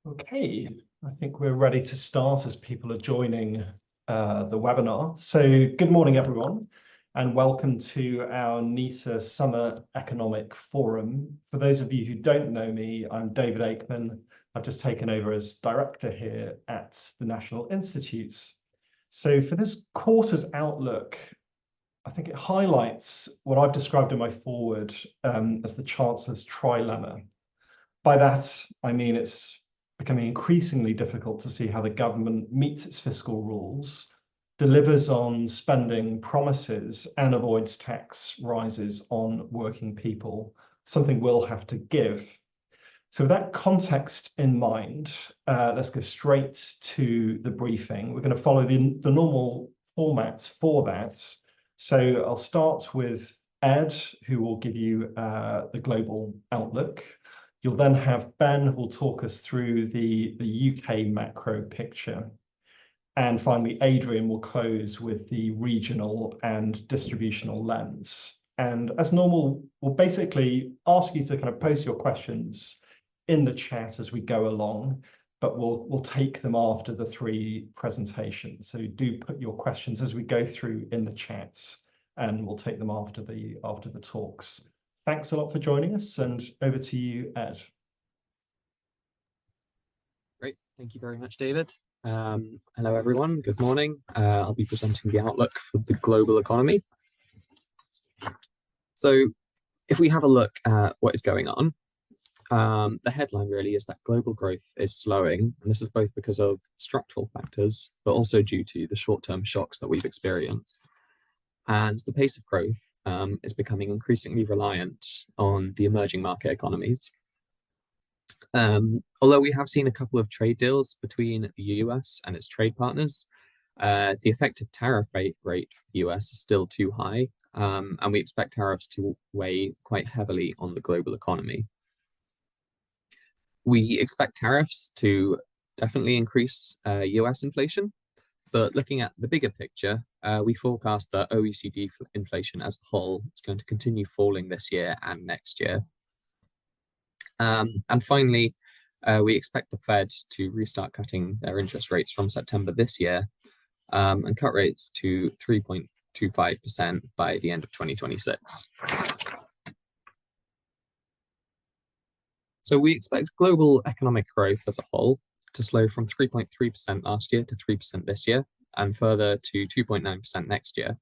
Okay, I think we're ready to start as people are joining the webinar. So good morning, everyone, and welcome to our NISA Summer Economic Forum. For those of you who don't know me, I'm David Aikman. I've just taken over as director here at the National Institutes. So for this quarter's outlook, I think it highlights what I've described in my foreword as the Chancellor's trilemma. By that, I mean it's becoming increasingly difficult to see how the government meets its fiscal rules, delivers on spending promises, and avoids tax rises on working people. Something will have to give. So with that context in mind, let's go straight to the briefing. We're going to follow the normal format for that. So I'll start with Ed, who will give you the global outlook. You'll then have Ben, who will talk us through the UK macro picture. And finally, Adrian will close with the regional and distributional lens. And as normal, we'll basically ask you to kind of post your questions in the chat as we go along, but we'll take them after the three presentations. So do put your questions as we go through in the chats, and we'll take them after the talks. Thanks a lot for joining us, and over to you, Ed. Great, thank you very much, David. Hello, everyone. Good morning. I'll be presenting the outlook for the global economy. So if we have a look at what is going on, the headline really is that global growth is slowing, and this is both because of structural factors, but also due to the short-term shocks that we've experienced. And the pace of growth is becoming increasingly reliant on the emerging market economies. Although we have seen a couple of trade deals between the US and its trade partners, the effective tariff rate for the US is still too high, and we expect tariffs to weigh quite heavily on the global economy. We expect tariffs to definitely increase US inflation, but looking at the bigger picture, we forecast that OECD inflation as a whole is going to continue falling this year and next year. And finally, we expect the Fed to restart cutting their interest rates from September this year and cut rates to 3.25% by the end of 2026. So we expect global economic growth as a whole to slow from 3.3% last year to 3% this year, and further to 2.9% next year.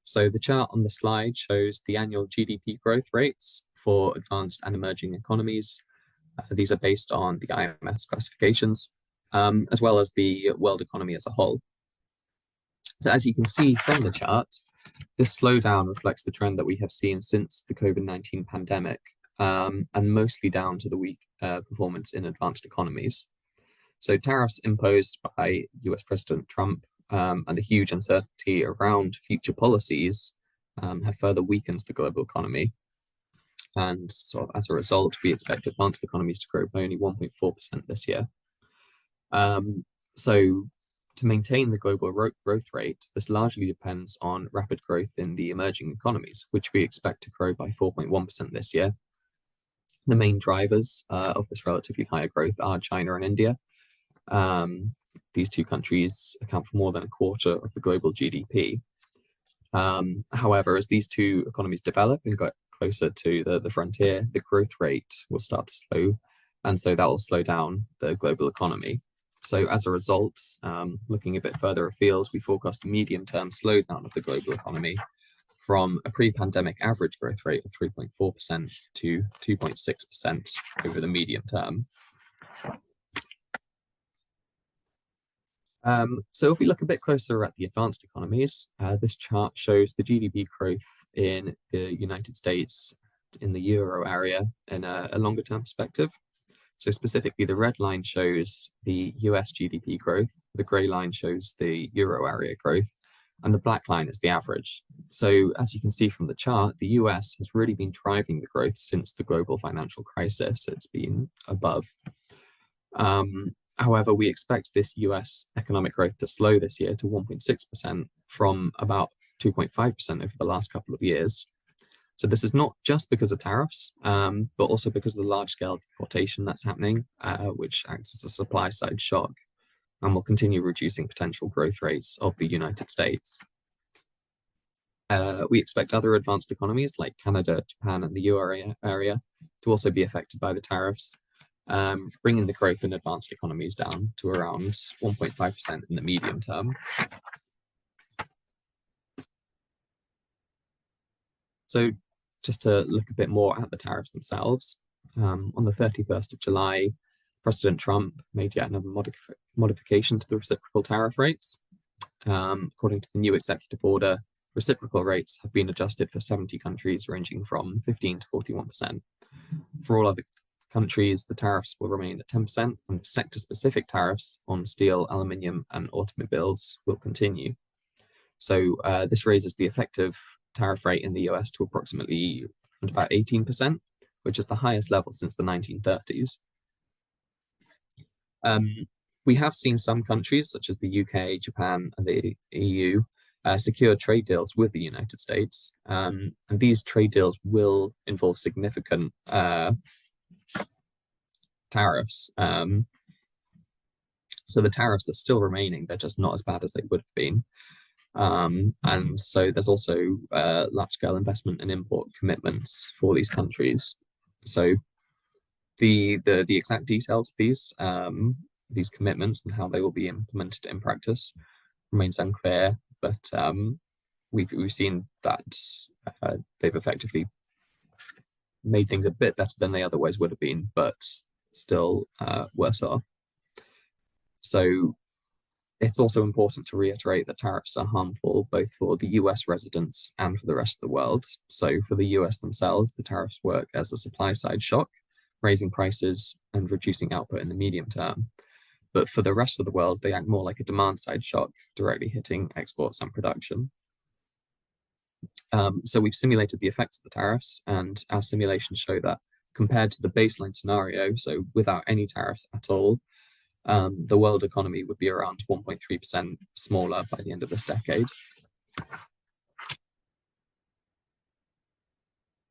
So the chart on the slide shows the annual GDP growth rates for advanced and emerging economies. These are based on the IMF's classifications, as well as the world economy as a whole. So as you can see from the chart, this slowdown reflects the trend that we have seen since the COVID-19 pandemic, and mostly down to the weak performance in advanced economies. So tariffs imposed by US President Trump and the huge uncertainty around future policies have further weakened the global economy. And sort of as a result, we expect advanced economies to grow by only 1.4% this year. So to maintain the global growth rate, this largely depends on rapid growth in the emerging economies, which we expect to grow by 4.1% this year. The main drivers of this relatively higher growth are China and India. These two countries account for more than a quarter of the global GDP. However, as these two economies develop and get closer to the frontier, the growth rate will start to slow, and so that will slow down the global economy. So as a result, looking a bit further afield, we forecast a medium-term slowdown of the global economy from a pre-pandemic average growth rate of 3.4% to 2.6% over the medium term. So if we look a bit closer at the advanced economies, this chart shows the GDP growth in the United States, in the Euro area, in a longer term perspective. So specifically, the red line shows the US GDP growth, the grey line shows the Euro area growth, and the black line is the average. So as you can see from the chart, the US has really been driving the growth since the global financial crisis. It's been above. However, we expect this US economic growth to slow this year to 1.6% from about 2.5% over the last couple of years. So this is not just because of tariffs, but also because of the large-scale deportation that's happening, which acts as a supply-side shock and will continue reducing potential growth rates of the United States. We expect other advanced economies like Canada, Japan, and the EU area to also be affected by the tariffs, bringing the growth in advanced economies down to around 1.5% in the medium term. So just to look a bit more at the tariffs themselves, on the 31st of July, President Trump made yet another modification to the reciprocal tariff rates. According to the new executive order, reciprocal rates have been adjusted for 70 countries, ranging from 15 to 41%. For all other countries, the tariffs will remain at 10%, and the sector-specific tariffs on steel, aluminium, and automobiles will continue. So this raises the effective tariff rate in the US to approximately about 18%, which is the highest level since the 1930s. We have seen some countries, such as the UK, Japan, and the EU, secure trade deals with the United States. And these trade deals will involve significant tariffs. So the tariffs are still remaining, they're just not as bad as they would have been. And so there's also large-scale investment and import commitments for these countries. So the exact details of these commitments and how they will be implemented in practice remains unclear, but we've seen that they've effectively made things a bit better than they otherwise would have been, but still worse off. So it's also important to reiterate that tariffs are harmful both for the US residents and for the rest of the world. So for the US themselves, the tariffs work as a supply side shock, raising prices and reducing output in the medium term. But for the rest of the world, they act more like a demand side shock, directly hitting exports and production. So we've simulated the effects of the tariffs, and our simulations show that compared to the baseline scenario, so without any tariffs at all, the world economy would be around 1.3% smaller by the end of this decade.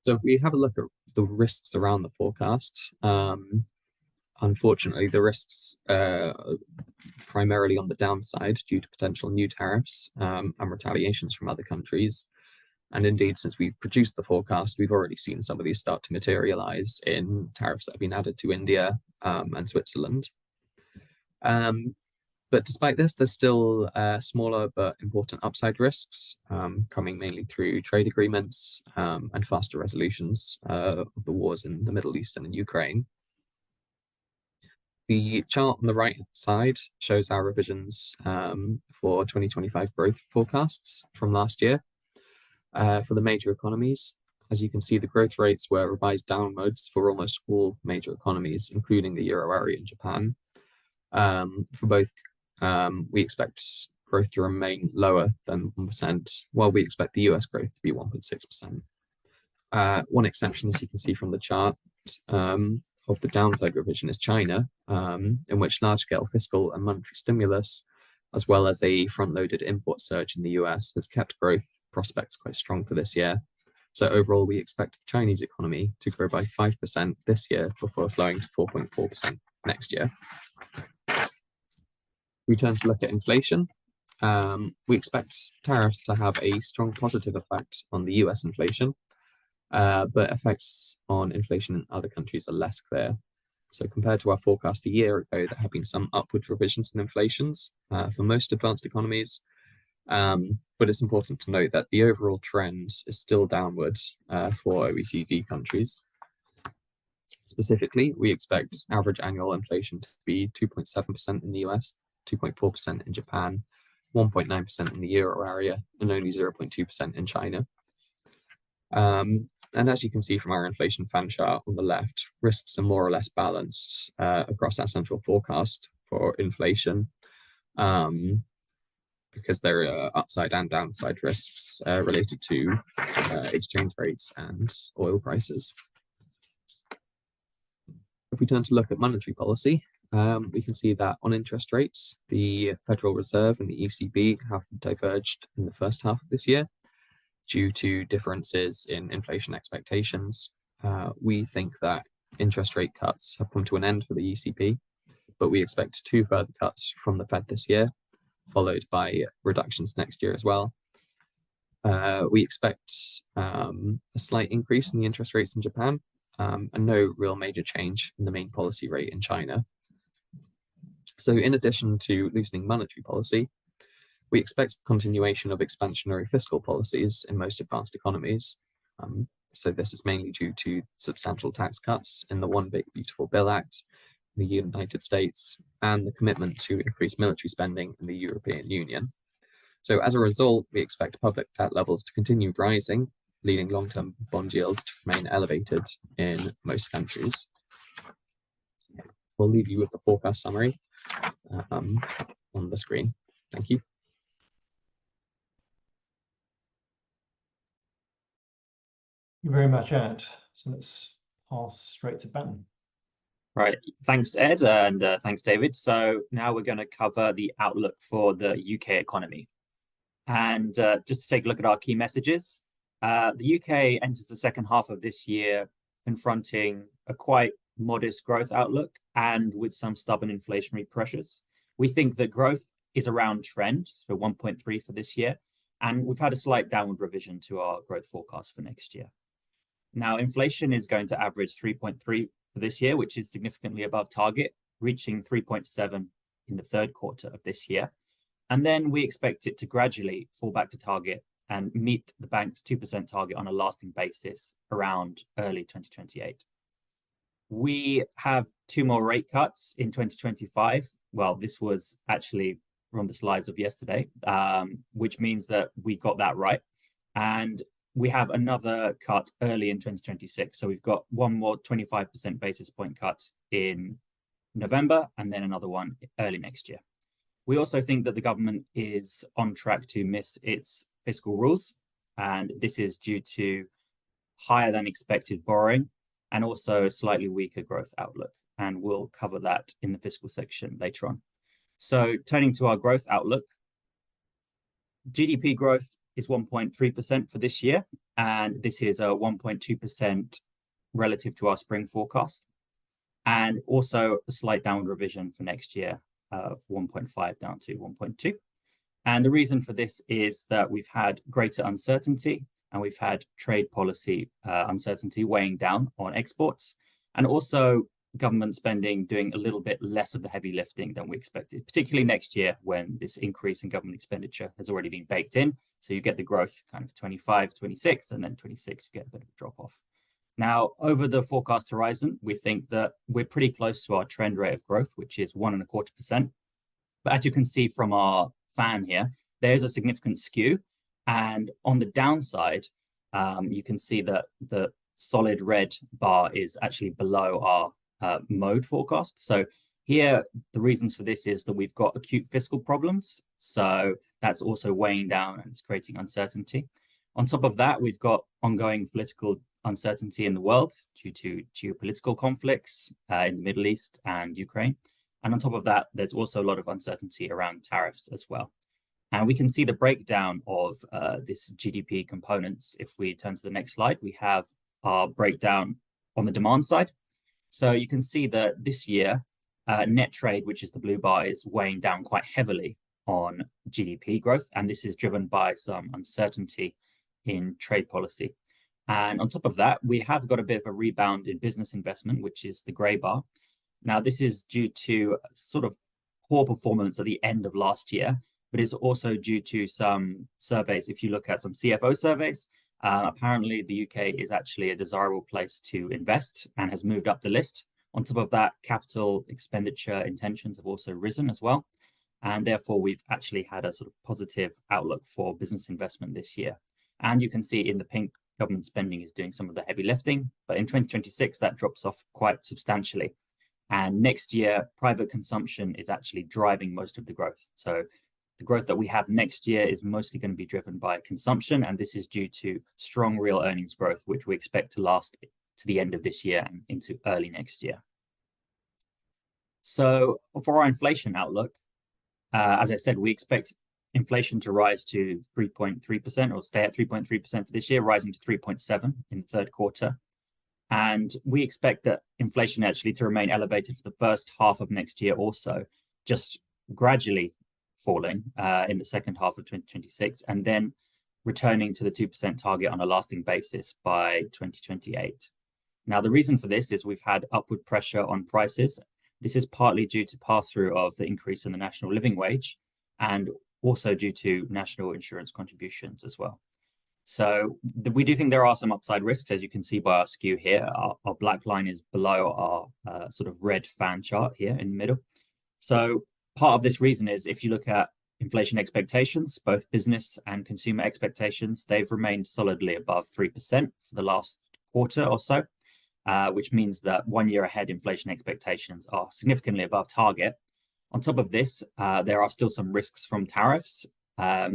So if we have a look at the risks around the forecast, unfortunately, the risks are primarily on the downside due to potential new tariffs and retaliations from other countries. And indeed, since we produced the forecast, we've already seen some of these start to materialize in tariffs that have been added to India and Switzerland. But despite this, there's still smaller but important upside risks coming mainly through trade agreements and faster resolutions of the wars in the Middle East and in Ukraine. The chart on the right side shows our revisions for 2025 growth forecasts from last year. For the major economies, as you can see, the growth rates were revised downwards for almost all major economies, including the Euro area and Japan. For both, we expect growth to remain lower than 1%, while we expect the US growth to be 1.6%. One exception, as you can see from the chart, of the downside revision is China, in which large-scale fiscal and monetary stimulus, as well as a front-loaded import surge in the US, has kept growth prospects quite strong for this year. So overall, we expect the Chinese economy to grow by 5% this year before slowing to 4.4% next year. We turn to look at inflation. We expect tariffs to have a strong positive effect on the US inflation, but effects on inflation in other countries are less clear. So compared to our forecast a year ago, there have been some upward revisions in inflations for most advanced economies. But it's important to note that the overall trend is still downwards for OECD countries. Specifically, we expect average annual inflation to be 2.7% in the US, 2.4% in Japan, 1.9% in the Euro area, and only 0.2% in China. And as you can see from our inflation fan chart on the left, risks are more or less balanced across our central forecast for inflation, because there are upside and downside risks related to exchange rates and oil prices. If we turn to look at monetary policy, we can see that on interest rates, the Federal Reserve and the ECB have diverged in the first half of this year. due to differences in inflation expectations. We think that interest rate cuts have come to an end for the ECB, but we expect 2 further cuts from the Fed this year, followed by reductions next year as well. We expect a slight increase in the interest rates in Japan, and no real major change in the main policy rate in China. So in addition to loosening monetary policy, we expect the continuation of expansionary fiscal policies in most advanced economies. So this is mainly due to substantial tax cuts in the One Big Beautiful Bill Act in the United States and the commitment to increase military spending in the European Union. So as a result, we expect public debt levels to continue rising, leading long-term bond yields to remain elevated in most countries. We'll leave you with the forecast summary on the screen. Thank you. Thank you very much, Ed. So let's pass straight to Ben. Right, thanks, Ed, and thanks, David. So now we're going to cover the outlook for the UK economy. And just to take a look at our key messages, the UK enters the second half of this year confronting a quite modest growth outlook and with some stubborn inflationary pressures. We think that growth is around trend, so 1.3 for this year, and we've had a slight downward revision to our growth forecast for next year. Now, inflation is going to average 3.3 for this year, which is significantly above target, reaching 3.7 in the third quarter of this year. And then we expect it to gradually fall back to target and meet the bank's 2% target on a lasting basis around early 2028. We have 2 more rate cuts in 2025. Well, this was actually from the slides of yesterday, which means that we got that right. And we have another cut early in 2026. So we've got 1 more 25% basis point cut in November, and then another one early next year. We also think that the government is on track to miss its fiscal rules, and this is due to higher than expected borrowing and also a slightly weaker growth outlook. And we'll cover that in the fiscal section later on. So turning to our growth outlook, GDP growth is 1.3% for this year, and this is a 1.2% relative to our spring forecast, and also a slight downward revision for next year of 1.5 down to 1.2. And the reason for this is that we've had greater uncertainty and we've had trade policy uncertainty weighing down on exports, and also government spending doing a little bit less of the heavy lifting than we expected, particularly next year when this increase in government expenditure has already been baked in. So you get the growth kind of 25, 26, and then 26, you get a bit of a drop off. Now, over the forecast horizon, we think that we're pretty close to our trend rate of growth, which is 1.25%. But as you can see from our fan here, there's a significant skew. And on the downside, you can see that the solid red bar is actually below our mode forecast. So here, the reasons for this is that we've got acute fiscal problems. So that's also weighing down and it's creating uncertainty. On top of that, we've got ongoing political uncertainty in the world due to geopolitical conflicts in the Middle East and Ukraine. And on top of that, there's also a lot of uncertainty around tariffs as well. And we can see the breakdown of this GDP components. If we turn to the next slide, we have our breakdown on the demand side. So you can see that this year, net trade, which is the blue bar, is weighing down quite heavily on GDP growth. And this is driven by some uncertainty in trade policy. And on top of that, we have got a bit of a rebound in business investment, which is the gray bar. Now, this is due to sort of poor performance at the end of last year, but it's also due to some surveys. If you look at some CFO surveys, apparently the UK is actually a desirable place to invest and has moved up the list. On top of that, capital expenditure intentions have also risen as well. And therefore, we've actually had a sort of positive outlook for business investment this year. And you can see in the pink, government spending is doing some of the heavy lifting, but in 2026, that drops off quite substantially. And next year, private consumption is actually driving most of the growth. So the growth that we have next year is mostly going to be driven by consumption, and this is due to strong real earnings growth, which we expect to last to the end of this year and into early next year. So for our inflation outlook, as I said, we expect inflation to rise to 3.3% or stay at 3.3% for this year, rising to 3.7% in the third quarter. And we expect that inflation actually to remain elevated for the first half of next year also, just gradually falling in the second half of 2026, and then returning to the 2% target on a lasting basis by 2028. Now, the reason for this is we've had upward pressure on prices. This is partly due to pass-through of the increase in the national living wage and also due to national insurance contributions as well. So we do think there are some upside risks, as you can see by our skew here. Our black line is below our sort of red fan chart here in the middle. So part of this reason is if you look at inflation expectations, both business and consumer expectations, they've remained solidly above 3% for the last quarter or so, which means that 1 year ahead inflation expectations are significantly above target. On top of this, there are still some risks from tariffs.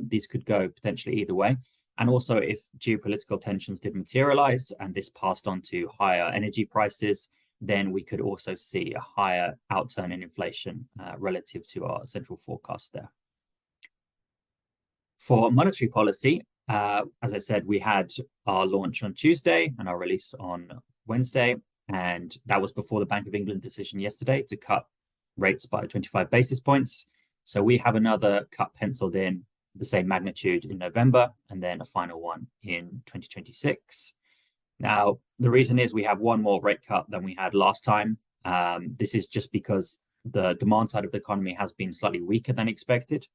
These could go potentially either way. And also if geopolitical tensions did materialize and this passed on to higher energy prices, then we could also see a higher outturn in inflation relative to our central forecast there. For monetary policy, as I said, we had our launch on Tuesday and our release on Wednesday, and that was before the Bank of England decision yesterday to cut rates by 25 basis points. So we have another cut penciled in the same magnitude in November, and then a final one in 2026. Now, the reason is we have one more rate cut than we had last time. This is just because the demand side of the economy has been slightly weaker than expected.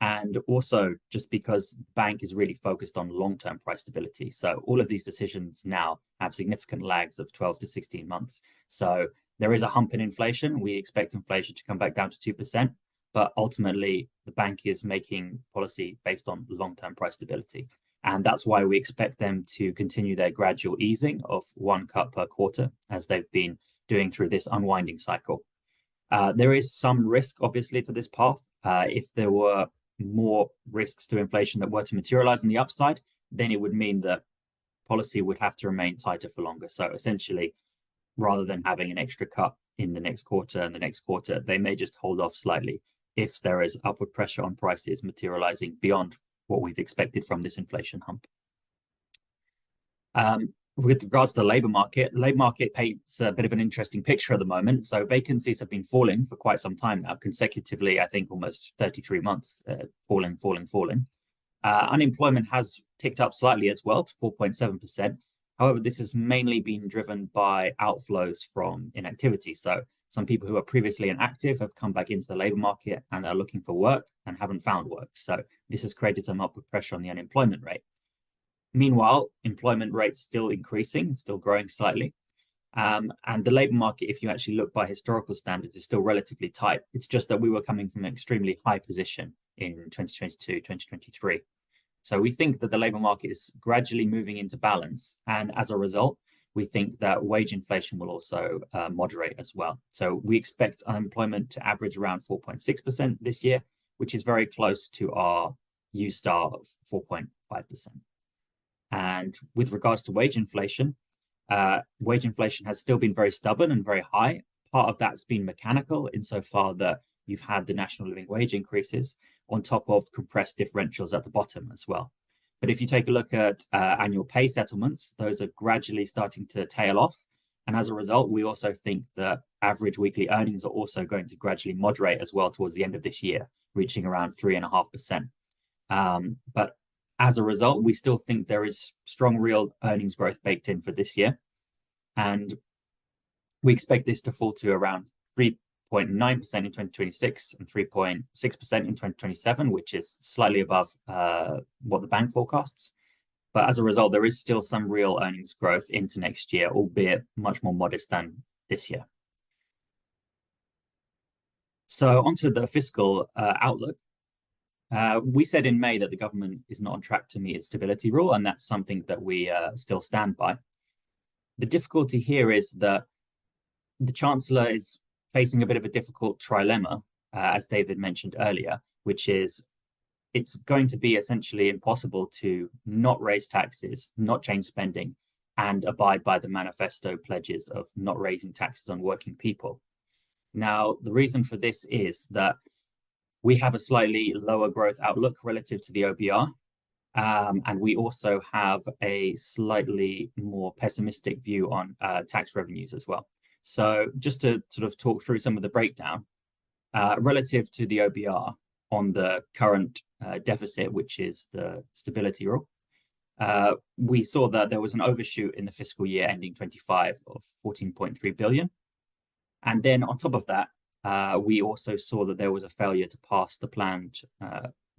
And also just because the bank is really focused on long-term price stability. So all of these decisions now have significant lags of 12 to 16 months. So there is a hump in inflation. We expect inflation to come back down to 2%. But ultimately, the bank is making policy based on long-term price stability. And that's why we expect them to continue their gradual easing of 1 cut per quarter, as they've been doing through this unwinding cycle. There is some risk, obviously, to this path. If there were more risks to inflation that were to materialize on the upside, then it would mean that policy would have to remain tighter for longer. So essentially, rather than having an extra cut in the next quarter and the next quarter, they may just hold off slightly if there is upward pressure on prices materializing beyond what we've expected from this inflation hump. With regards to the labour market paints a bit of an interesting picture at the moment. So vacancies have been falling for quite some time now, consecutively, I think almost 33 months, falling. Unemployment has ticked up slightly as well to 4.7%. However, this has mainly been driven by outflows from inactivity. So some people who are previously inactive have come back into the labour market and are looking for work and haven't found work. So this has created some upward pressure on the unemployment rate. Meanwhile, employment rate's still increasing, still growing slightly. And the labour market, if you actually look by historical standards, is still relatively tight. It's just that we were coming from an extremely high position in 2022, 2023. So we think that the labour market is gradually moving into balance. And as a result, we think that wage inflation will also moderate as well. So we expect unemployment to average around 4.6% this year, which is very close to our U-star of 4.5%. And with regards to wage inflation has still been very stubborn and very high. Part of that's been mechanical insofar that you've had the national living wage increases on top of compressed differentials at the bottom as well. But if you take a look at annual pay settlements, those are gradually starting to tail off. And as a result, we also think that average weekly earnings are also going to gradually moderate as well towards the end of this year, reaching around 3.5%. But as a result, we still think there is strong real earnings growth baked in for this year. And we expect this to fall to around 3.9% in 2026 and 3.6% in 2027, which is slightly above what the bank forecasts. But as a result, there is still some real earnings growth into next year, albeit much more modest than this year. So onto the fiscal outlook. We said in May that the government is not on track to meet its stability rule, and that's something that we still stand by. The difficulty here is that the Chancellor is facing a bit of a difficult trilemma, as David mentioned earlier, which is it's going to be essentially impossible to not raise taxes, not change spending, and abide by the manifesto pledges of not raising taxes on working people. Now, the reason for this is that We have a slightly lower growth outlook relative to the OBR. And we also have a slightly more pessimistic view on tax revenues as well. So just to sort of talk through some of the breakdown, relative to the OBR on the current deficit, which is the stability rule, we saw that there was an overshoot in the fiscal year ending 25 of 14.3 billion. And then on top of that, we also saw that there was a failure to pass the planned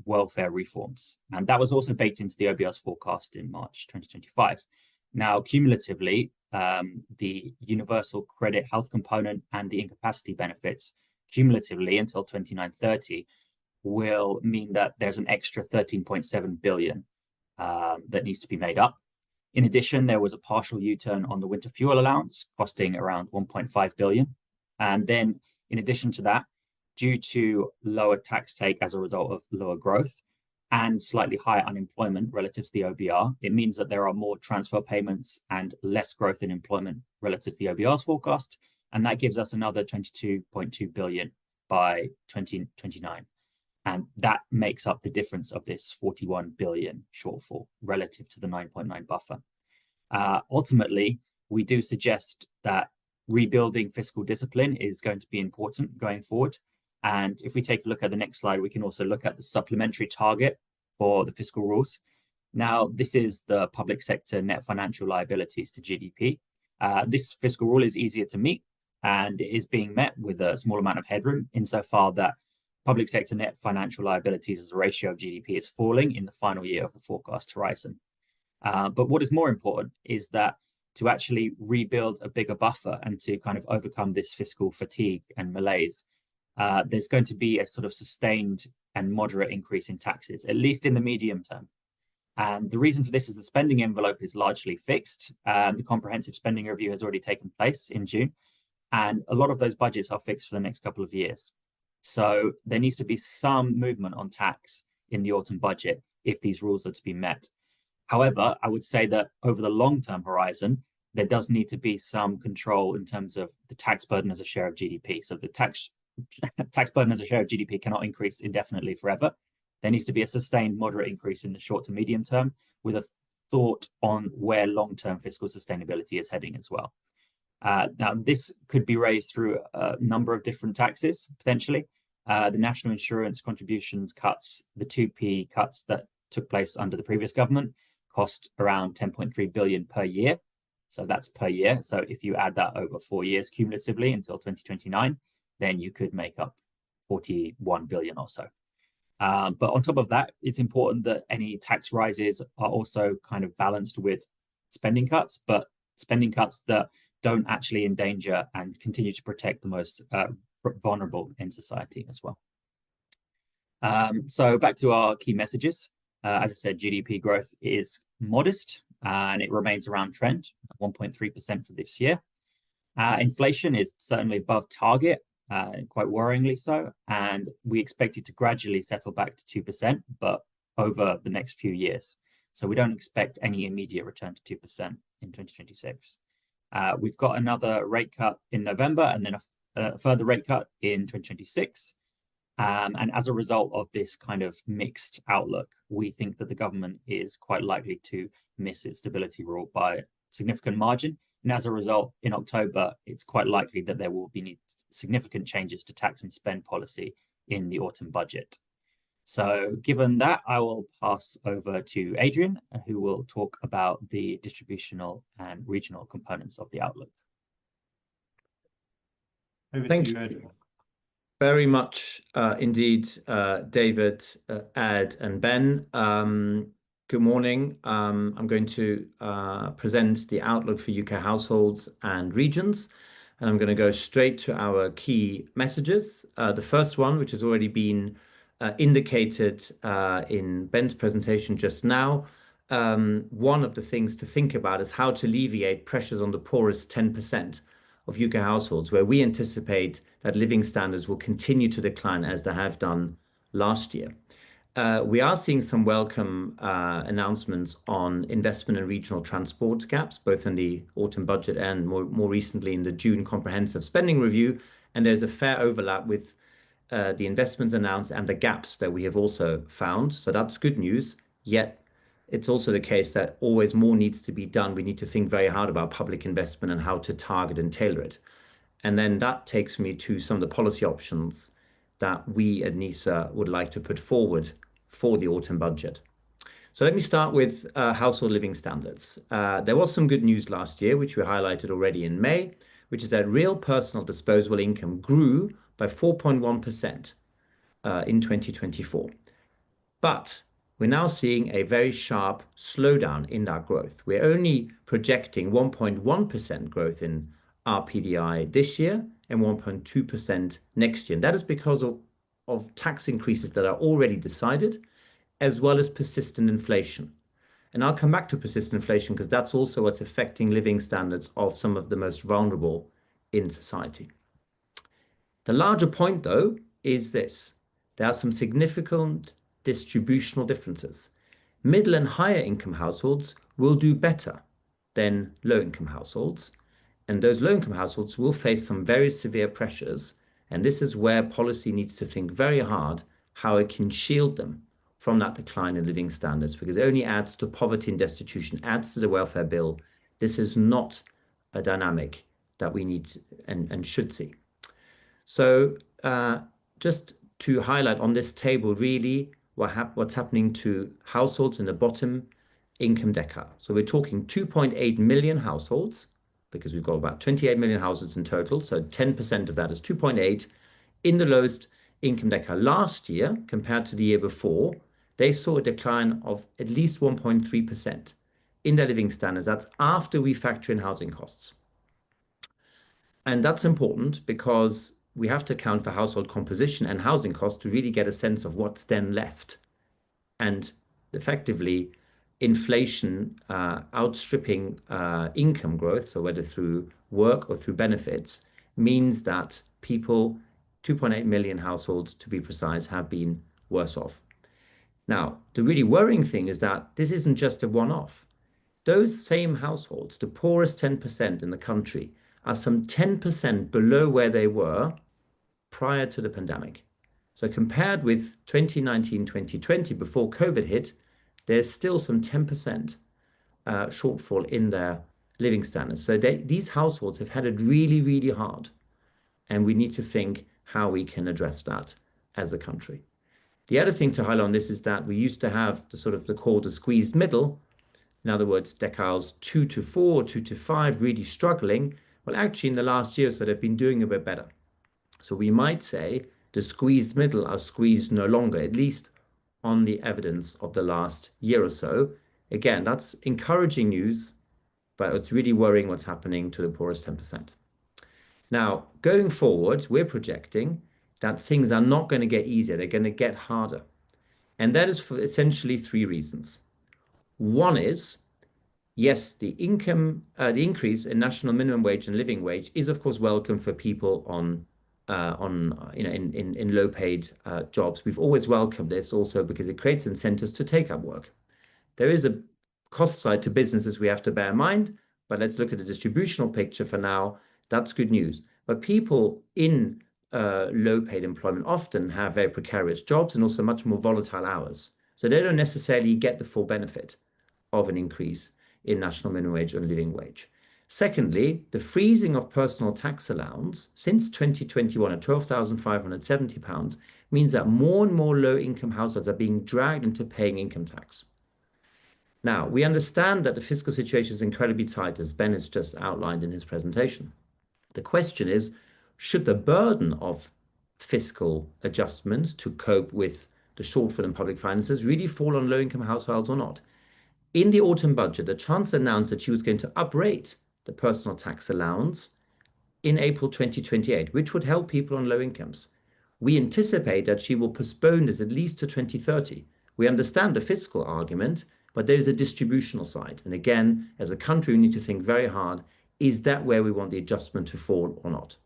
welfare reforms. And that was also baked into the OBR's forecast in March 2025. Now, cumulatively, the universal credit health component and the incapacity benefits cumulatively until 29/30 will mean that there's an extra 13.7 billion that needs to be made up. In addition, there was a partial U-turn on the winter fuel allowance, costing around 1.5 billion. And then in addition to that, due to lower tax take as a result of lower growth and slightly higher unemployment relative to the OBR, it means that there are more transfer payments and less growth in employment relative to the OBR's forecast. And that gives us another 22.2 billion by 2029. And that makes up the difference of this 41 billion shortfall relative to the 9.9 buffer. Ultimately, we do suggest that rebuilding fiscal discipline is going to be important going forward. And if we take a look at the next slide, we can also look at the supplementary target for the fiscal rules. Now, this is the public sector net financial liabilities to GDP. This fiscal rule is easier to meet and it is being met with a small amount of headroom insofar that public sector net financial liabilities as a ratio of GDP is falling in the final year of the forecast horizon. But what is more important is that to actually rebuild a bigger buffer and to kind of overcome this fiscal fatigue and malaise, there's going to be a sort of sustained and moderate increase in taxes, at least in the medium term. And the reason for this is the spending envelope is largely fixed. The comprehensive spending review has already taken place in June, and a lot of those budgets are fixed for the next couple of years. So there needs to be some movement on tax in the autumn budget if these rules are to be met. However, I would say that over the long-term horizon, there does need to be some control in terms of the tax burden as a share of GDP. So the tax burden as a share of GDP cannot increase indefinitely forever. There needs to be a sustained moderate increase in the short to medium term with a thought on where long-term fiscal sustainability is heading as well. Now, this could be raised through a number of different taxes, potentially. The national insurance contributions cuts, the 2p cuts that took place under the previous government, cost around 10.3 billion per year. So that's per year. So if you add that over 4 years cumulatively until 2029, then you could make up 41 billion or so. But on top of that, it's important that any tax rises are also kind of balanced with spending cuts, but spending cuts that don't actually endanger and continue to protect the most vulnerable in society as well. So back to our key messages. As I said, GDP growth is modest and it remains around trend, 1.3% for this year. Inflation is certainly above target, quite worryingly so, and we expect it to gradually settle back to 2%, but over the next few years. So we don't expect any immediate return to 2% in 2026. We've got another rate cut in November and then a further rate cut in 2026. And as a result of this kind of mixed outlook, we think that the government is quite likely to miss its stability rule by a significant margin. And as a result, in October, it's quite likely that there will be significant changes to tax and spend policy in the autumn budget. So given that, I will pass over to Adrian, who will talk about the distributional and regional components of the outlook. Thank you, Adrian. Very much indeed, David, Ed, and Ben. Good morning. I'm going to present the outlook for UK households and regions, and I'm going to go straight to our key messages. The first one, which has already been indicated in Ben's presentation just now, one of the things to think about is how to alleviate pressures on the poorest 10% of UK households, where we anticipate that living standards will continue to decline as they have done last year. We are seeing some welcome announcements on investment in regional transport gaps, both in the autumn budget and more recently in the June comprehensive spending review. And there's a fair overlap with the investments announced and the gaps that we have also found. So that's good news. Yet it's also the case that always more needs to be done. We need to think very hard about public investment and how to target and tailor it. And then that takes me to some of the policy options that we at NISA would like to put forward for the autumn budget. So let me start with household living standards. There was some good news last year, which we highlighted already in May, which is that real personal disposable income grew by 4.1% in 2024. But we're now seeing a very sharp slowdown in that growth. We're only projecting 1.1% growth in RPDI this year and 1.2% next year. And that is because of tax increases that are already decided, as well as persistent inflation. And I'll come back to persistent inflation because that's also what's affecting living standards of some of the most vulnerable in society. The larger point, though, is this. There are some significant distributional differences. Middle and higher income households will do better than low income households. And those low income households will face some very severe pressures. And this is where policy needs to think very hard how it can shield them from that decline in living standards, because it only adds to poverty and destitution, adds to the welfare bill. This is not a dynamic that we need and should see. So just to highlight on this table really what's happening to households in the bottom income decile. So we're talking 2.8 million households, because we've got about 28 million households in total. So 10% of that is 2.8 in the lowest income decile. Last year, compared to the year before, they saw a decline of at least 1.3% in their living standards. That's after we factor in housing costs. And that's important because we have to account for household composition and housing costs to really get a sense of what's then left. And effectively, inflation outstripping income growth, so whether through work or through benefits, means that people, 2.8 million households to be precise, have been worse off. Now, the really worrying thing is that this isn't just a one-off. Those same households, the poorest 10% in the country, are some 10% below where they were prior to the pandemic. So compared with 2019, 2020, before COVID hit, there's still some 10% shortfall in their living standards. So these households have had it really, really hard. And we need to think how we can address that as a country. The other thing to highlight on this is that we used to have the called the squeezed middle. In other words, deciles 2 to 4, 2 to 5 really struggling. Well, actually, in the last year or so, they've been doing a bit better. So we might say the squeezed middle are squeezed no longer, at least on the evidence of the last year or so. Again, that's encouraging news, but it's really worrying what's happening to the poorest 10%. Now, going forward, we're projecting that things are not going to get easier. They're going to get harder. And that is for essentially 3 reasons. One is, yes, the increase in national minimum wage and living wage is, of course, welcome for people in low-paid jobs. We've always welcomed this also because it creates incentives to take up work. There is a cost side to businesses we have to bear in mind, but let's look at the distributional picture for now. That's good news. But people in low-paid employment often have very precarious jobs and also much more volatile hours. So they don't necessarily get the full benefit of an increase in national minimum wage and living wage. Secondly, the freezing of personal tax allowance since 2021 at £12,570 means that more and more low-income households are being dragged into paying income tax. Now, we understand that the fiscal situation is incredibly tight, as Ben has just outlined in his presentation. The question is, should the burden of fiscal adjustments to cope with the shortfall in public finances really fall on low-income households or not? In the autumn budget, the Chancellor announced that she was going to uprate the personal tax allowance in April 2028, which would help people on low incomes. We anticipate that she will postpone this at least to 2030. We understand the fiscal argument, but there is a distributional side. And again, as a country, we need to think very hard, is that where we want the adjustment to fall or not?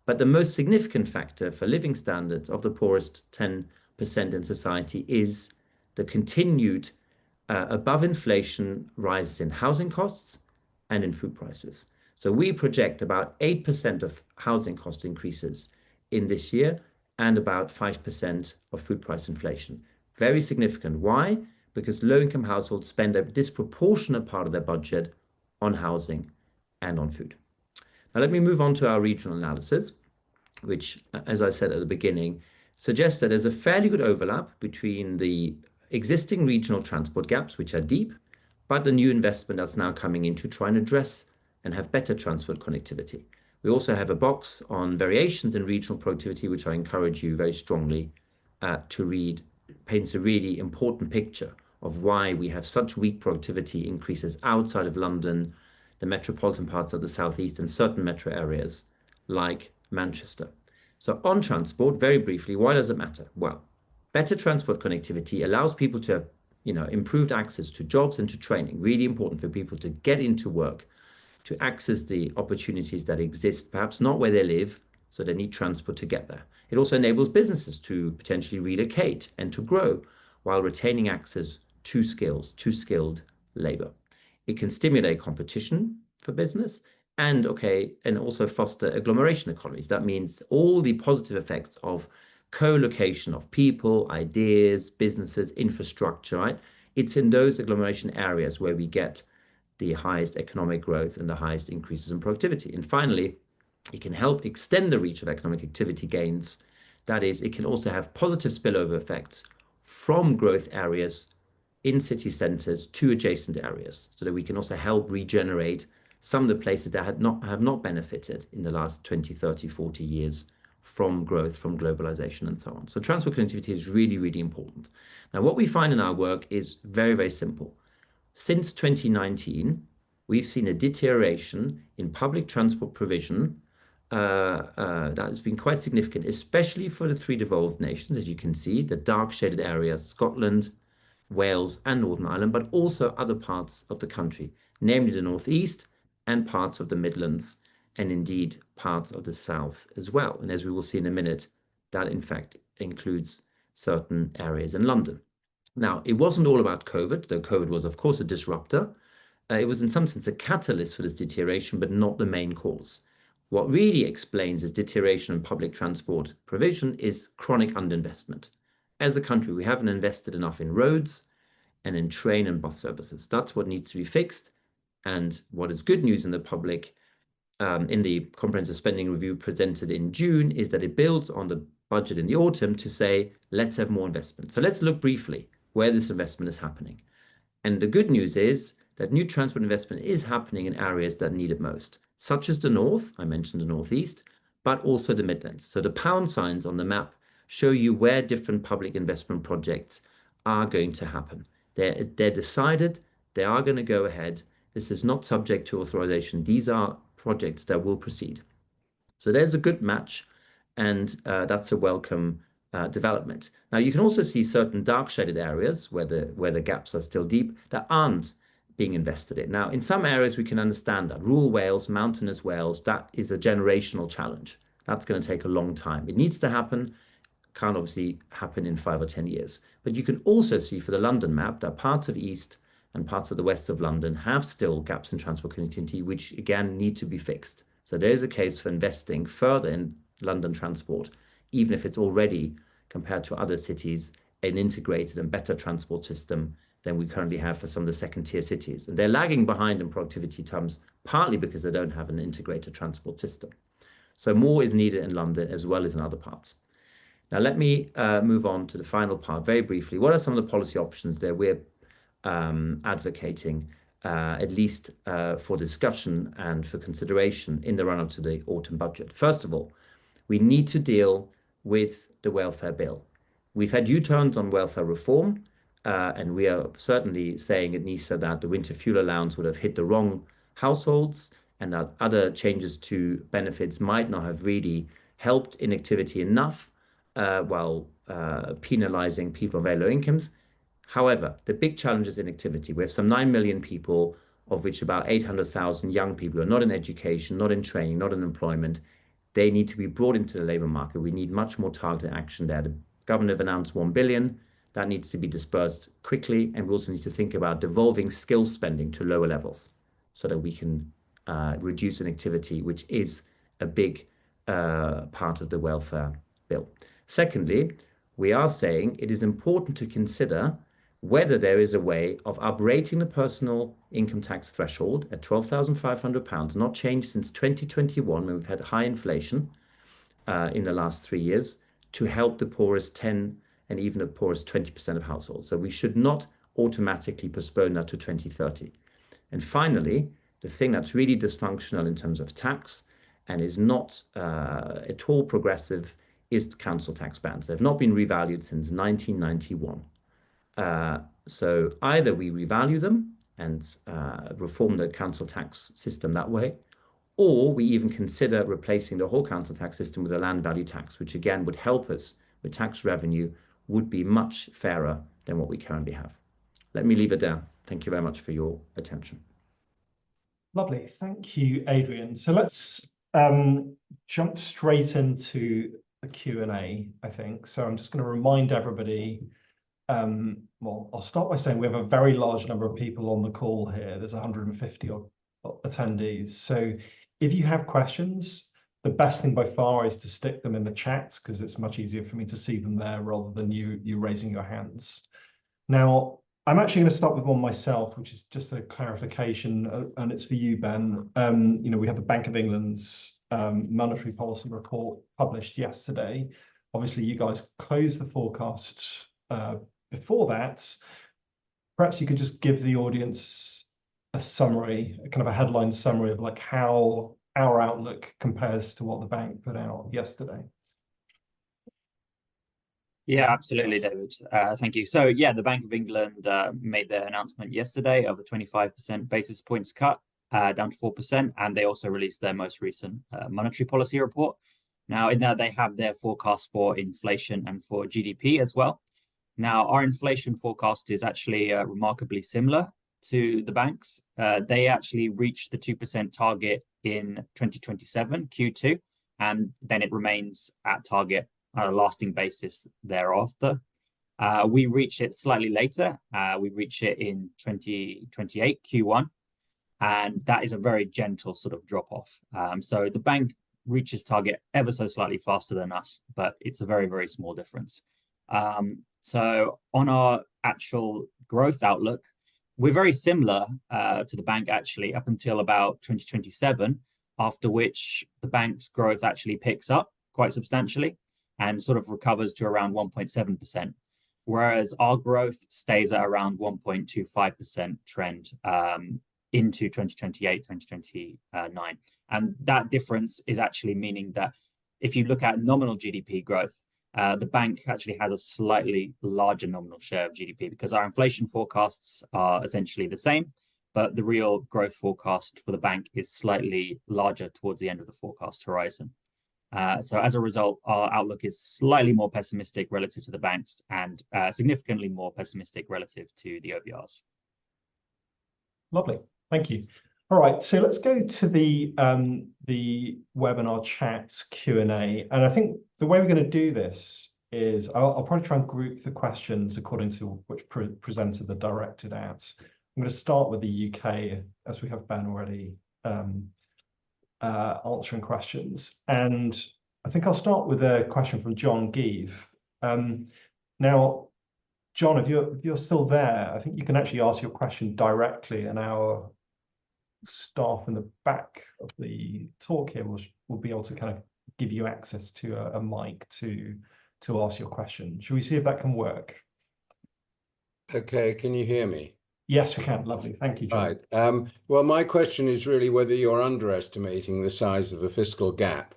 But the most significant factor for living standards of the poorest 10% in society is the continued above inflation rises in housing costs and in food prices. So we project about 8% of housing cost increases in this year, and about 5% of food price inflation. Very significant. Why? Because low-income households spend a disproportionate part of their budget on housing and on food. Now, let me move on to our regional analysis, which, as I said at the beginning, suggests that there's a fairly good overlap between the existing regional transport gaps, which are deep, but the new investment that's now coming in to try and address and have better transport connectivity. We also have a box on variations in regional productivity, which I encourage you very strongly to read. Paints a really important picture of why we have such weak productivity increases outside of London, the metropolitan parts of the southeast, and certain metro areas like Manchester. So on transport, very briefly, why does it matter? Well, better transport connectivity allows people to have, improved access to jobs and to training. Really important for people to get into work, to access the opportunities that exist, perhaps not where they live, so they need transport to get there. It also enables businesses to potentially relocate and to grow while retaining access to skills, to skilled labor. It can stimulate competition for business and also foster agglomeration economies. That means all the positive effects of co-location of people, ideas, businesses, infrastructure, right? It's in those agglomeration areas where we get the highest economic growth and the highest increases in productivity. And finally, it can help extend the reach of economic activity gains. That is, it can also have positive spillover effects from growth areas in city centers to adjacent areas, so that we can also help regenerate some of the places that have not benefited in the last 20, 30, 40 years from growth, from globalization, and so on. So transport connectivity is really, really important. Now, what we find in our work is very, very simple. Since 2019, we've seen a deterioration in public transport provision that has been quite significant, especially for the three devolved nations, as you can see, the dark shaded areas, Scotland, Wales, and Northern Ireland, but also other parts of the country, namely the Northeast and parts of the Midlands, and indeed parts of the South as well. And as we will see in a minute, that in fact includes certain areas in London. Now, it wasn't all about COVID, though COVID was, of course, a disruptor. It was in some sense a catalyst for this deterioration, but not the main cause. What really explains this deterioration in public transport provision is chronic underinvestment. As a country, we haven't invested enough in roads and in train and bus services. That's what needs to be fixed. And what is good news in the public, in the comprehensive spending review presented in June, is that it builds on the budget in the autumn to say, let's have more investment. So let's look briefly where this investment is happening. And the good news is that new transport investment is happening in areas that need it most, such as the North, I mentioned the Northeast, but also the Midlands. So the pound signs on the map show you where different public investment projects are going to happen. They're decided, they are going to go ahead. This is not subject to authorization. These are projects that will proceed. So there's a good match, and that's a welcome development. Now, you can also see certain dark shaded areas where the gaps are still deep that aren't being invested in. Now, in some areas, we can understand that. Rural Wales, mountainous Wales, that is a generational challenge. That's going to take a long time. It needs to happen. Can't obviously happen in 5 or 10 years. But you can also see for the London map that parts of East and parts of the west of London have still gaps in transport connectivity, which again need to be fixed. So there is a case for investing further in London transport, even if it's already, compared to other cities, an integrated and better transport system than we currently have for some of the second-tier cities. And they're lagging behind in productivity terms, partly because they don't have an integrated transport system. So more is needed in London as well as in other parts. Now, let me move on to the final part very briefly. What are some of the policy options that we're advocating, at least for discussion and for consideration in the run-up to the autumn budget? First of all, we need to deal with the welfare bill. We've had U-turns on welfare reform, and we are certainly saying at NISA that the winter fuel allowance would have hit the wrong households, and that other changes to benefits might not have really helped inactivity enough, while penalizing people on very low incomes. However, the big challenge is inactivity. We have some 9 million people, of which about 800,000 young people are not in education, not in training, not in employment. They need to be brought into the labor market. We need much more targeted action there. The government have announced 1 billion. That needs to be dispersed quickly. And we also need to think about devolving skills spending to lower levels so that we can reduce inactivity, which is a big part of the welfare bill. Secondly, we are saying it is important to consider whether there is a way of uprating the personal income tax threshold at £12,500, not changed since 2021 when we've had high inflation in the last 3 years, to help the poorest 10 and even the poorest 20% of households. So we should not automatically postpone that to 2030. And finally, the thing that's really dysfunctional in terms of tax and is not at all progressive is council tax bands. They've not been revalued since 1991. So either we revalue them and reform the council tax system that way, or we even consider replacing the whole council tax system with a land value tax, which again would help us with tax revenue, would be much fairer than what we currently have. Let me leave it there. Thank you very much for your attention. Lovely. Thank you, Adrian. So let's jump straight into the Q&A, I think. So I'm just going to remind everybody, well, I'll start by saying we have a very large number of people on the call here. There's 150 attendees. So if you have questions, the best thing by far is to stick them in the chat, because it's much easier for me to see them there rather than you raising your hands. Now, I'm actually going to start with one myself, which is just a clarification, and it's for you, Ben. You know, we have the Bank of England's monetary policy report published yesterday. Obviously, you guys closed the forecast before that. Perhaps you could just give the audience a summary, a kind of a headline summary of like how our outlook compares to what the bank put out yesterday. Yeah, absolutely, David. Thank you. So yeah, the Bank of England made their announcement yesterday of a 25% basis points cut down to 4%, and they also released their most recent monetary policy report. Now, in that, they have their forecast for inflation and for GDP as well. Now, our inflation forecast is actually remarkably similar to the banks. They actually reached the 2% target in 2027 Q2, and then it remains at target on a lasting basis thereafter. We reach it slightly later. We reach it in 2028 Q1, and that is a very gentle sort of drop off. So the bank reaches target ever so slightly faster than us, but it's a very, very small difference. So on our actual growth outlook, we're very similar to the bank actually up until about 2027, after which the bank's growth actually picks up quite substantially and sort of recovers to around 1.7%, whereas our growth stays at around 1.25% trend into 2028, 2029. And that difference is actually meaning that if you look at nominal GDP growth, the bank actually has a slightly larger nominal share of GDP because our inflation forecasts are essentially the same, but the real growth forecast for the bank is slightly larger towards the end of the forecast horizon. So as a result, our outlook is slightly more pessimistic relative to the banks and significantly more pessimistic relative to the OBRs. Lovely, thank you. All right, so let's go to the webinar chat Q&A. And I think the way we're going to do this is I'll probably try and group the questions according to which presenter they're directed at. I'm going to start with the UK, as we have Ben already answering questions. And I think I'll start with a question from John Geeve. Now, John, if you're still there, I think you can actually ask your question directly, and our staff in the back of the talk here will be able to kind of give you access to a mic to ask your question. Shall we see if that can work? Okay, can you hear me? Yes, we can. Lovely. Thank you, John. Right. Well, my question is really whether you're underestimating the size of the fiscal gap.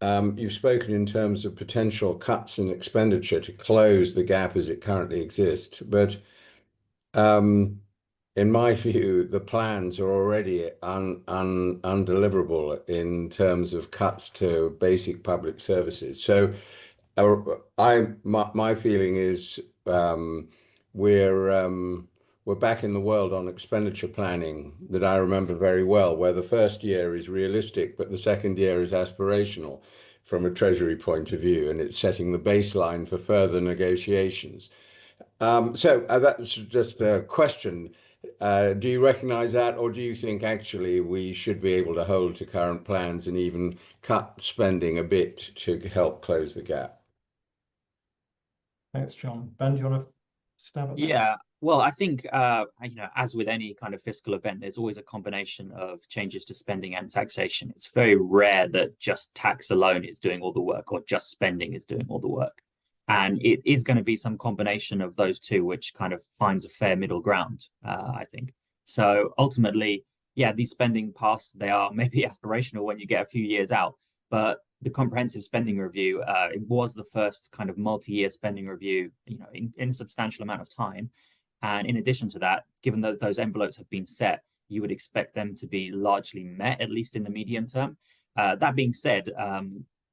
You've spoken in terms of potential cuts in expenditure to close the gap as it currently exists, but in my view, the plans are already undeliverable in terms of cuts to basic public services. So my feeling is we're back in the world on expenditure planning that I remember very well, where the first year is realistic, but the second year is aspirational from a Treasury point of view, and it's setting the baseline for further negotiations. So that's just a question. Do you recognize that, or do you think actually we should be able to hold to current plans and even cut spending a bit to help close the gap? Thanks, John. Ben, do you want to stab at that? Yeah, well, I think as with any kind of fiscal event, there's always a combination of changes to spending and taxation. It's very rare that just tax alone is doing all the work or just spending is doing all the work. And it is going to be some combination of those two, which kind of finds a fair middle ground, I think. So ultimately, yeah, these spending paths, they are maybe aspirational when you get a few years out, but the comprehensive spending review, it was the first kind of multi-year spending review, in a substantial amount of time. And in addition to that, given that those envelopes have been set, you would expect them to be largely met, at least in the medium term. That being said,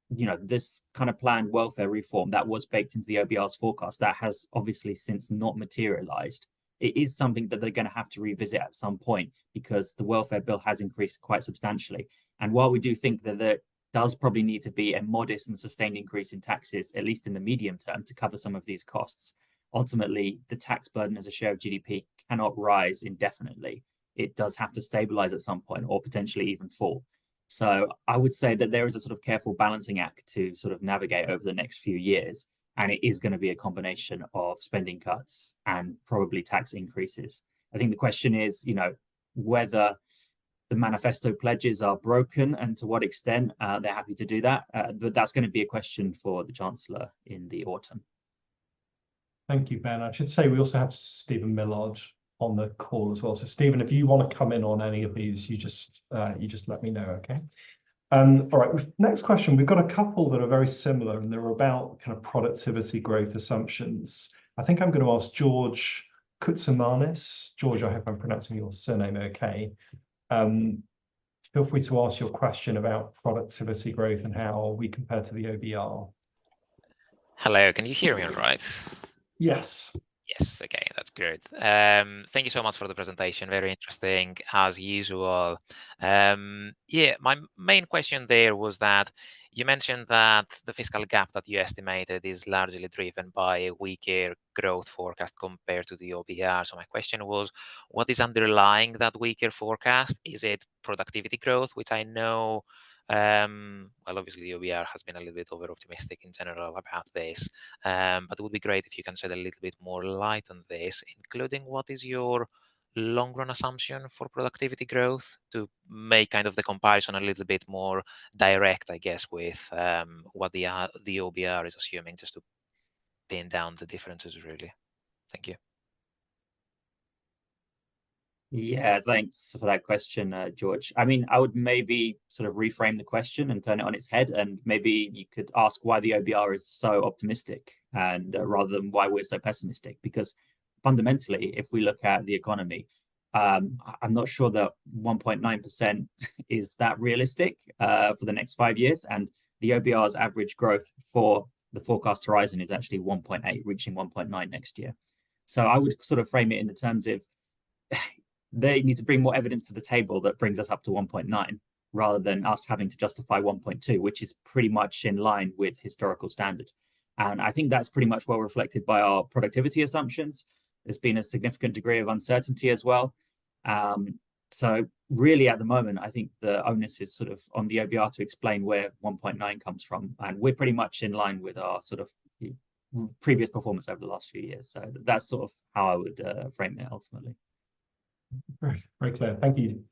this kind of planned welfare reform that was baked into the OBR's forecast, that has obviously since not materialized. It is something that they're going to have to revisit at some point because the welfare bill has increased quite substantially. And while we do think that there does probably need to be a modest and sustained increase in taxes, at least in the medium term, to cover some of these costs, ultimately, the tax burden as a share of GDP cannot rise indefinitely. It does have to stabilize at some point or potentially even fall. So I would say that there is a sort of careful balancing act to sort of navigate over the next few years. And it is going to be a combination of spending cuts and probably tax increases. I think the question is, whether the manifesto pledges are broken and to what extent they're happy to do that. But that's going to be a question for the Chancellor in the autumn. Thank you, Ben. I should say we also have Stephen Millard on the call as well. So Stephen, if you want to come in on any of these, you just let me know, okay? All right, next question. We've got a couple that are very similar and they're about kind of productivity growth assumptions. I think I'm going to ask George Koutsoumanis. George, I hope I'm pronouncing your surname okay. Feel free to ask your question about productivity growth and how we compare to the OBR. Hello, can you hear me all right? Yes. Yes, okay, that's good. Thank you so much for the presentation. Very interesting as usual. Yeah, my main question there was that you mentioned that the fiscal gap that you estimated is largely driven by a weaker growth forecast compared to the OBR. So my question was, what is underlying that weaker forecast? Is it productivity growth, which I know, well, obviously the OBR has been a little bit over optimistic in general about this, but it would be great if you can shed a little bit more light on this, including what is your long run assumption for productivity growth to make kind of the comparison a little bit more direct, I guess, with what the OBR is assuming, just to pin down the differences really. Thank you. Yeah, thanks for that question, George. I mean, I would maybe sort of reframe the question and turn it on its head, and maybe you could ask why the OBR is so optimistic and rather than why we're so pessimistic. Because fundamentally, if we look at the economy, I'm not sure that 1.9% is that realistic for the next 5 years. And the OBR's average growth for the forecast horizon is actually 1.8, reaching 1.9 next year. So I would sort of frame it in the terms of they need to bring more evidence to the table that brings us up to 1.9 rather than us having to justify 1.2, which is pretty much in line with historical standard. And I think that's pretty much well reflected by our productivity assumptions. There's been a significant degree of uncertainty as well. So really at the moment, I think the onus is sort of on the OBR to explain where 1.9 comes from. And we're pretty much in line with our sort of previous performance over the last few years. So that's sort of how I would frame it ultimately. Very, very clear. Thank you.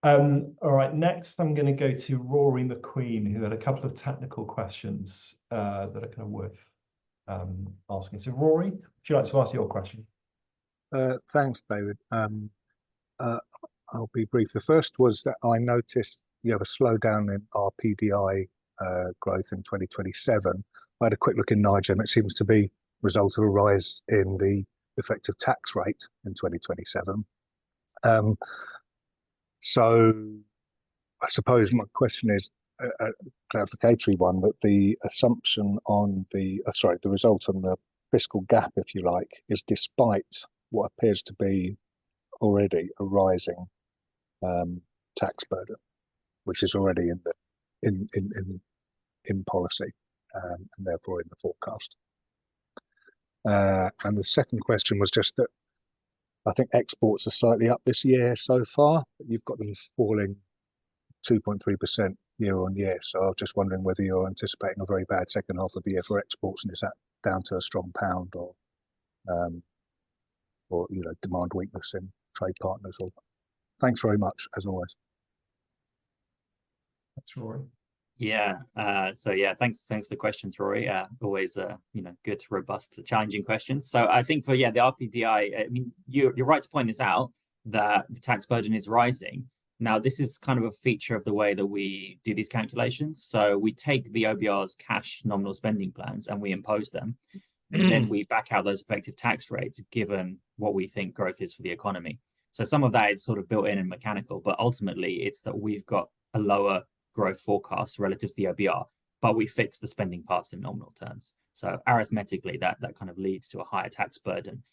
All right, next I'm going to go to Rory McQueen, who had a couple of technical questions that are kind of worth asking. So Rory, would you like to ask your question? Thanks, David. I'll be brief. The first was that I noticed you have a slowdown in our PDI growth in 2027. I had a quick look in Niger, and it seems to be a result of a rise in the effective tax rate in 2027. So I suppose my question is a clarificatory one, that the assumption on the result on the fiscal gap, if you like, is despite what appears to be already a rising tax burden, which is already in policy and therefore in the forecast. And the second question was just that I think exports are slightly up this year so far, but you've got them falling 2.3% year on year. So I was just wondering whether you're anticipating a very bad second half of the year for exports, and is that down to a strong pound or demand weakness in trade partners. Or thanks very much as always. That's Rory. Yeah. So yeah, thanks for the questions, Rory. Always good, robust, challenging questions. So I think for the RPDI, I mean, you're right to point this out, that the tax burden is rising. Now, this is kind of a feature of the way that we do these calculations. So we take the OBR's cash nominal spending plans and we impose them. And then we back out those effective tax rates given what we think growth is for the economy. So some of that is sort of built in and mechanical, but ultimately it's that we've got a lower growth forecast relative to the OBR, but we fix the spending parts in nominal terms. So arithmetically, that kind of leads to a higher tax burden.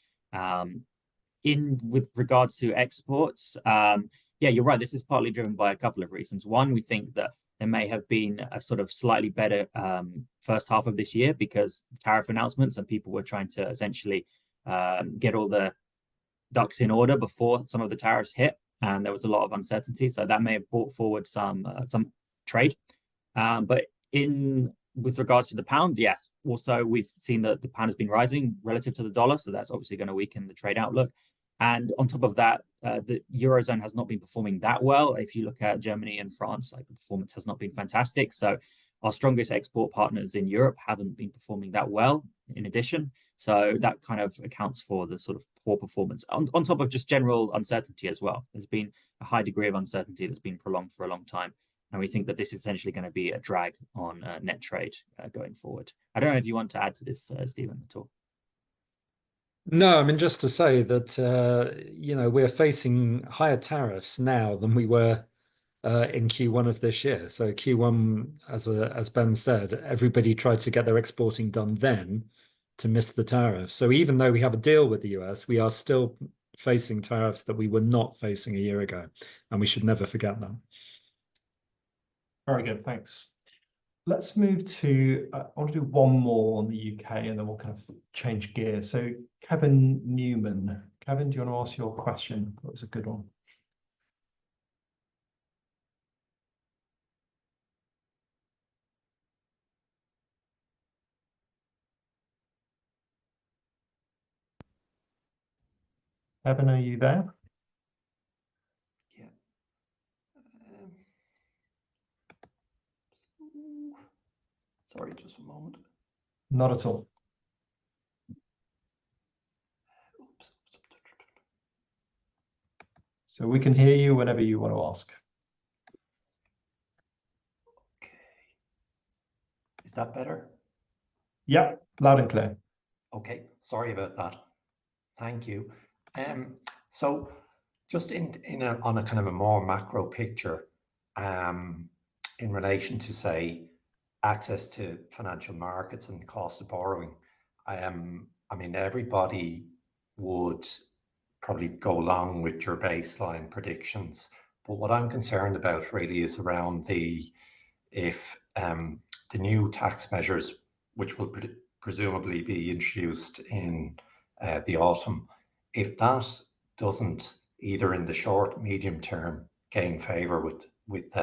With regards to exports, you're right. This is partly driven by a couple of reasons. One, we think that there may have been a sort of slightly better first half of this year because tariff announcements and people were trying to essentially get all the ducks in order before some of the tariffs hit, and there was a lot of uncertainty. So that may have brought forward some trade. But with regards to the pound, also we've seen that the pound has been rising relative to the dollar, so that's obviously going to weaken the trade outlook. And on top of that, the Eurozone has not been performing that well. If you look at Germany and France, the performance has not been fantastic. So our strongest export partners in Europe haven't been performing that well in addition. So that kind of accounts for the sort of poor performance on top of just general uncertainty as well. There's been a high degree of uncertainty that's been prolonged for a long time. And we think that this is essentially going to be a drag on net trade going forward. I don't know if you want to add to this, Stephen, at all. No, I mean, just to say that, we're facing higher tariffs now than we were in Q1 of this year. So Q1, as Ben said, everybody tried to get their exporting done then to miss the tariff. So even though we have a deal with the US, we are still facing tariffs that we were not facing a year ago. And we should never forget that. Very good, thanks. Let's move to, I want to do one more on the UK and then we'll kind of change gears. So Kevin Newman. Kevin, do you want to ask your question? That was a good one. Kevin, are you there? Yeah. Sorry, just a moment. Not at all. Oops. So we can hear you whenever you want to ask. Okay. Is that better? Yeah, loud and clear. Okay, sorry about that. Thank you. So just on a kind of a more macro picture, in relation to, say, access to financial markets and cost of borrowing, I mean, everybody would probably go along with your baseline predictions, but what I'm concerned about really is around if the new tax measures, which will presumably be introduced in the autumn, if that doesn't either in the short, medium term gain favour with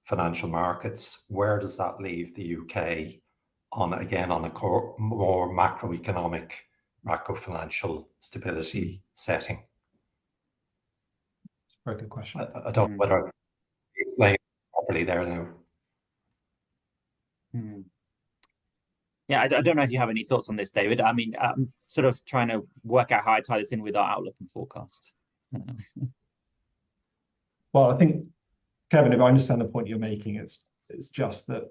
financial markets, where does that leave the UK on a more macroeconomic, macro-financial stability setting? That's a very good question. I don't know whether I'm explaining properly there now. Yeah, I don't know if you have any thoughts on this, David. I mean, I'm sort of trying to work out how I tie this in with our outlook and forecast. Well, I think, Kevin, if I understand the point you're making, it's just that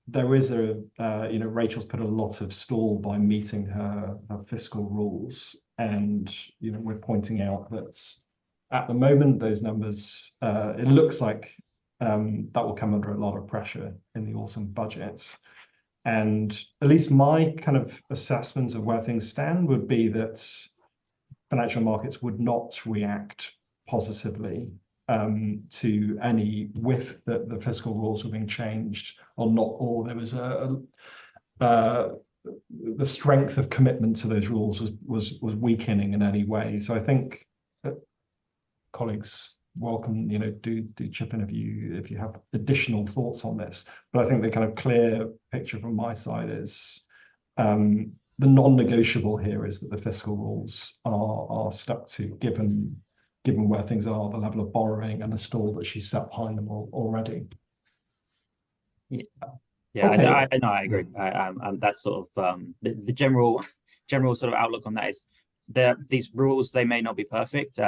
there is Rachel's put a lot of stall by meeting her fiscal rules, and we're pointing out that at the moment those numbers, it looks like that will come under a lot of pressure in the autumn budget. And at least my kind of assessment of where things stand would be that financial markets would not react positively to any whiff that the fiscal rules were being changed or not, or there was the strength of commitment to those rules was weakening in any way. So I think that colleagues welcome, do chip in if you have additional thoughts on this. But I think the kind of clear picture from my side is the non-negotiable here is that the fiscal rules are stuck to, given where things are, the level of borrowing and the stall that she's set behind them already. Yeah, Okay. I agree. That's sort of the general sort of outlook on that is these rules, they may not be perfect.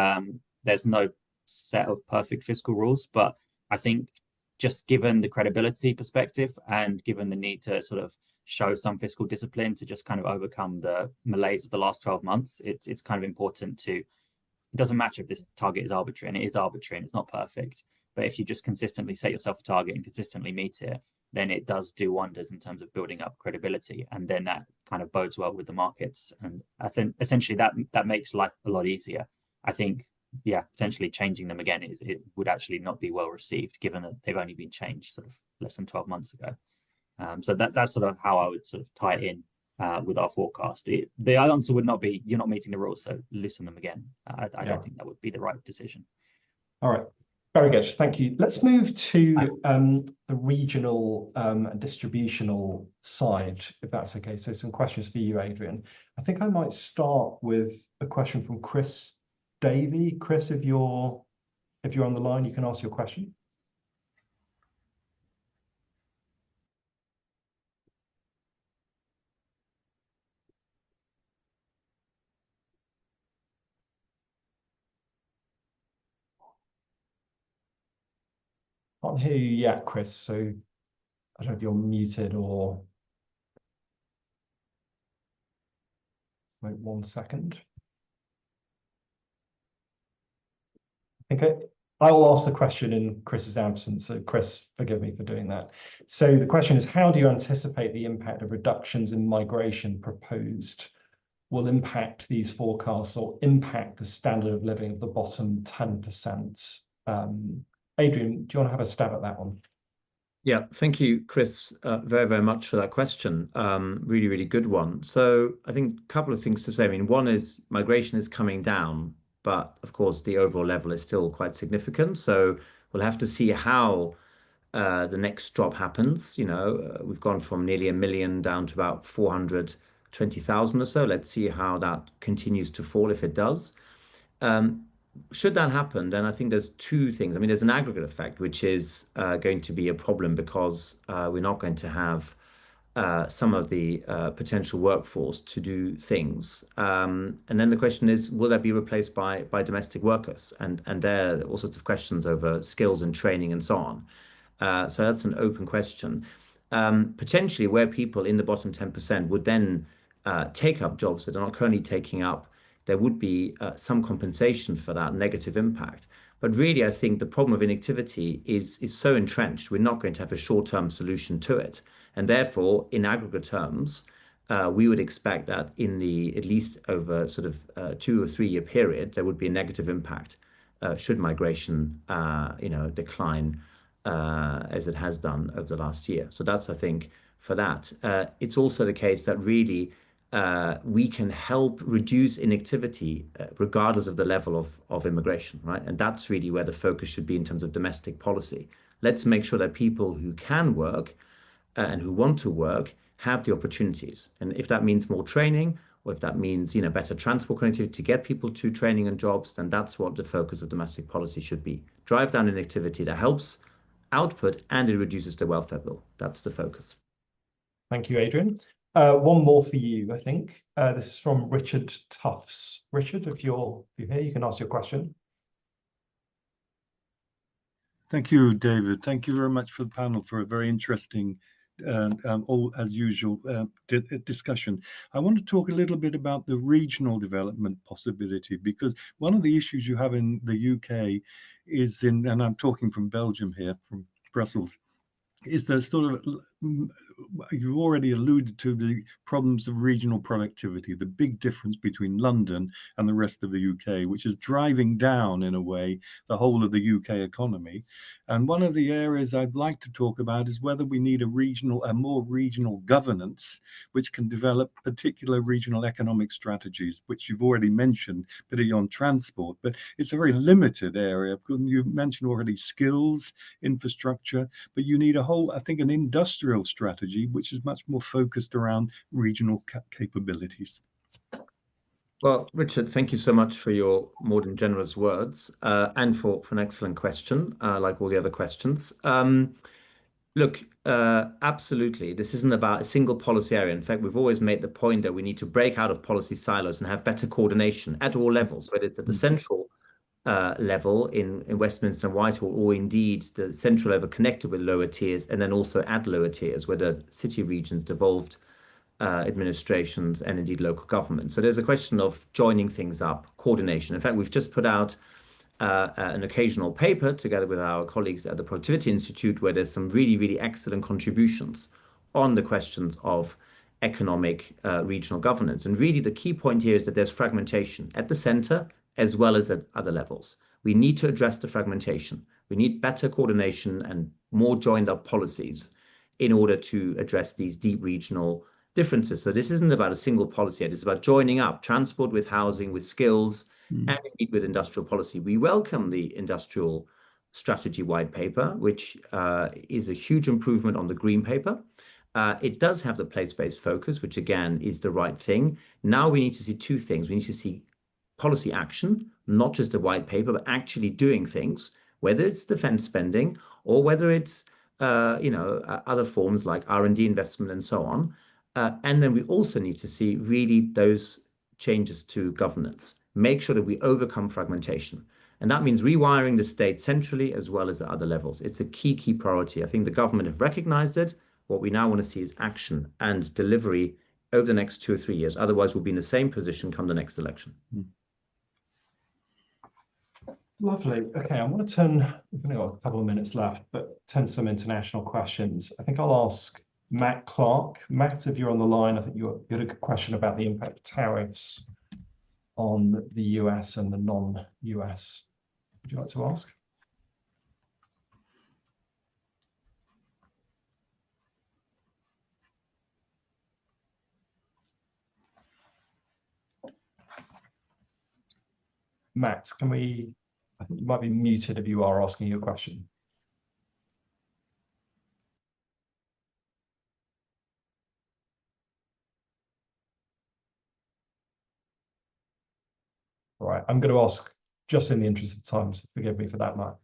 There's no set of perfect fiscal rules, but I think just given the credibility perspective and given the need to sort of show some fiscal discipline to just kind of overcome the malaise of the last 12 months, it's kind of important to, it doesn't matter if this target is arbitrary, and it is arbitrary and it's not perfect, but if you just consistently set yourself a target and consistently meet it, then it does do wonders in terms of building up credibility, and then that kind of bodes well with the markets. And I think essentially that makes life a lot easier. I think, yeah, potentially changing them again it would actually not be well received, given that they've only been changed sort of less than 12 months ago. So that's sort of how I would sort of tie it in with our forecast. The answer would not be you're not meeting the rules, so loosen them again. I don't think that would be the right decision. All right. Very good, thank you. Let's move to the regional and distributional side, if that's okay. So some questions for you, Adrian. I think I might start with a question from Chris Davey. Chris, if you're on the line, you can ask your question. Can't hear you yet, Chris, so I don't know if you're muted or... Wait 1 second. Okay, I will ask the question in Chris's absence, so Chris, forgive me for doing that. So the question is, how do you anticipate the impact of reductions in migration proposed will impact these forecasts or impact the standard of living of the bottom 10%? Adrian, do you want to have a stab at that one? Yeah, thank you, Chris, very, very much for that question. Really, really good one. So I think a couple of things to say. I mean, one is migration is coming down, but of course the overall level is still quite significant. So we'll have to see how the next drop happens. We've gone from nearly 1 million down to about 420,000 or so. Let's see how that continues to fall if it does. Should that happen, then I think there's two things. I mean, there's an aggregate effect, which is going to be a problem because we're not going to have some of the potential workforce to do things. And then the question is, will that be replaced by domestic workers? And there are all sorts of questions over skills and training and so on. So that's an open question. Potentially where people in the bottom 10% would then take up jobs that are not currently taking up, there would be some compensation for that negative impact. But really, I think the problem of inactivity is so entrenched, we're not going to have a short-term solution to it. And therefore, in aggregate terms, we would expect that at least over sort of 2 or 3 year period, there would be a negative impact should migration decline as it has done over the last year. So that's, I think, for that. It's also the case that really we can help reduce inactivity regardless of the level of immigration, right? And that's really where the focus should be in terms of domestic policy. Let's make sure that people who can work and who want to work have the opportunities. And if that means more training, or if that means better transport connectivity to get people to training and jobs, then that's what the focus of domestic policy should be. Drive down inactivity that helps output and it reduces the welfare bill. That's the focus. Thank you, Adrian. One more for you, I think. This is from Richard Tufts. Richard, if you're here, you can ask your question. Thank you, David. Thank you very much for the panel for a very interesting, all as usual, discussion. I want to talk a little bit about the regional development possibility, because one of the issues you have in the UK is and I'm talking from Belgium here, from Brussels, is the sort of you've already alluded to the problems of regional productivity, the big difference between London and the rest of the UK, which is driving down, in a way, the whole of the UK economy. And one of the areas I'd like to talk about is whether we need a more regional governance, which can develop particular regional economic strategies, which you've already mentioned, particularly on transport. But it's a very limited area. You mentioned already skills, infrastructure, but you need a whole, I think, an industrial strategy, which is much more focused around regional capabilities. Well, Richard, thank you so much for your more than generous words and for an excellent question, like all the other questions. Look, absolutely, this isn't about a single policy area. In fact, we've always made the point that we need to break out of policy silos and have better coordination at all levels, whether it's at the central level in Westminster and Whitehall, or indeed the central level connected with lower tiers, and then also at lower tiers, where the city regions, devolved administrations, and indeed local government. So there's a question of joining things up, coordination. In fact, we've just put out an occasional paper together with our colleagues at the Productivity Institute, where there's some really, really excellent contributions on the questions of economic regional governance. And really the key point here is that there's fragmentation at the center as well as at other levels. We need to address the fragmentation. We need better coordination and more joined up policies in order to address these deep regional differences. So this isn't about a single policy, it's about joining up transport with housing, with skills, and indeed with industrial policy. We welcome the industrial strategy white paper, which is a huge improvement on the green paper. It does have the place-based focus, which again is the right thing. Now we need to see two things. We need to see policy action, not just a white paper, but actually doing things, whether it's defense spending or whether it's other forms like R&D investment and so on. And then we also need to see really those changes to governance, make sure that we overcome fragmentation. And that means rewiring the state centrally as well as at other levels. It's a key priority. I think the government have recognized it. What we now want to see is action and delivery over the next 2 or 3 years. Otherwise, we'll be in the same position come the next election. Lovely. Okay, I want to turn, we've only got a couple of minutes left, but turn to some international questions. I think I'll ask Matt Clark. Matt, if you're on the line, I think you had a good question about the impact of tariffs on the US and the non-US. Would you like to ask? Matt, can we, I think you might be muted if you are asking your question. All right, I'm going to ask just in the interest of time, so forgive me for that, Matt.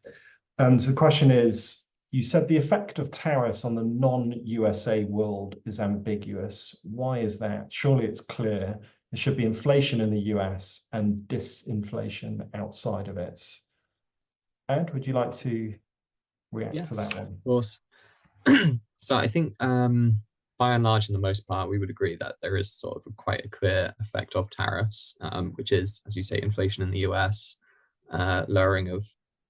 So the question is, you said the effect of tariffs on the non-USA world is ambiguous. Why is that? Surely it's clear. There should be inflation in the US and disinflation outside of it. Ed, would you like to react to that one? Of course. So I think by and large, in the most part, we would agree that there is sort of quite a clear effect of tariffs, which is, as you say, inflation in the US, lowering of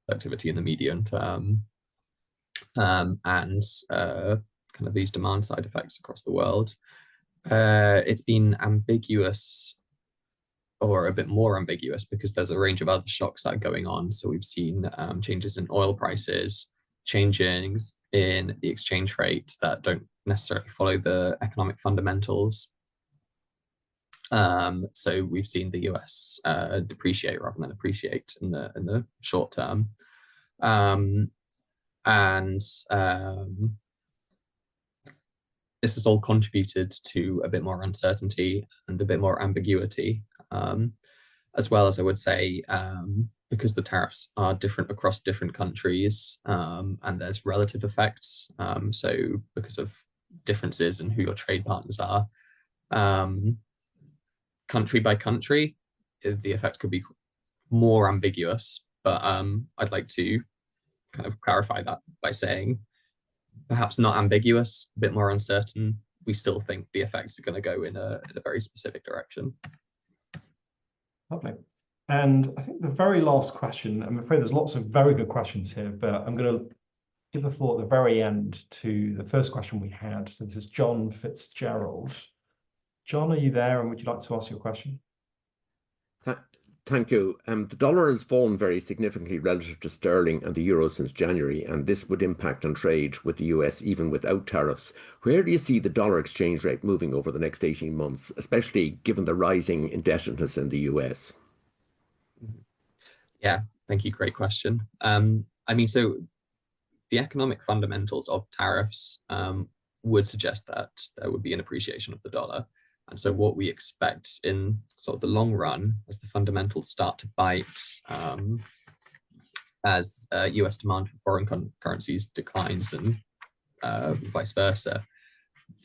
productivity in the medium term, and kind of these demand side effects across the world. It's been ambiguous, or a bit more ambiguous, because there's a range of other shocks that are going on. So we've seen changes in oil prices, changes in the exchange rates that don't necessarily follow the economic fundamentals. So we've seen the US depreciate rather than appreciate in the short term. This has all contributed to a bit more uncertainty and a bit more ambiguity, as well as, I would say, because the tariffs are different across different countries, and there's relative effects. So because of differences in who your trade partners are, country by country, the effect could be more ambiguous. But I'd like to kind of clarify that by saying perhaps not ambiguous, a bit more uncertain. We still think the effects are going to go in a very specific direction. Lovely. And I think the very last question, I'm afraid there's lots of very good questions here, but I'm going to give the floor at the very end to the first question we had. So this is John Fitzgerald. John, are you there, and would you like to ask your question? Thank you. The dollar has fallen very significantly relative to sterling and the euro since January, and this would impact on trade with the US even without tariffs. Where do you see the dollar exchange rate moving over the next 18 months, especially given the rising indebtedness in the US? Yeah, thank you. Great question. I mean, so the economic fundamentals of tariffs would suggest that there would be an appreciation of the dollar. And so what we expect in sort of the long run, as the fundamentals start to bite, as US demand for foreign currencies declines and vice versa,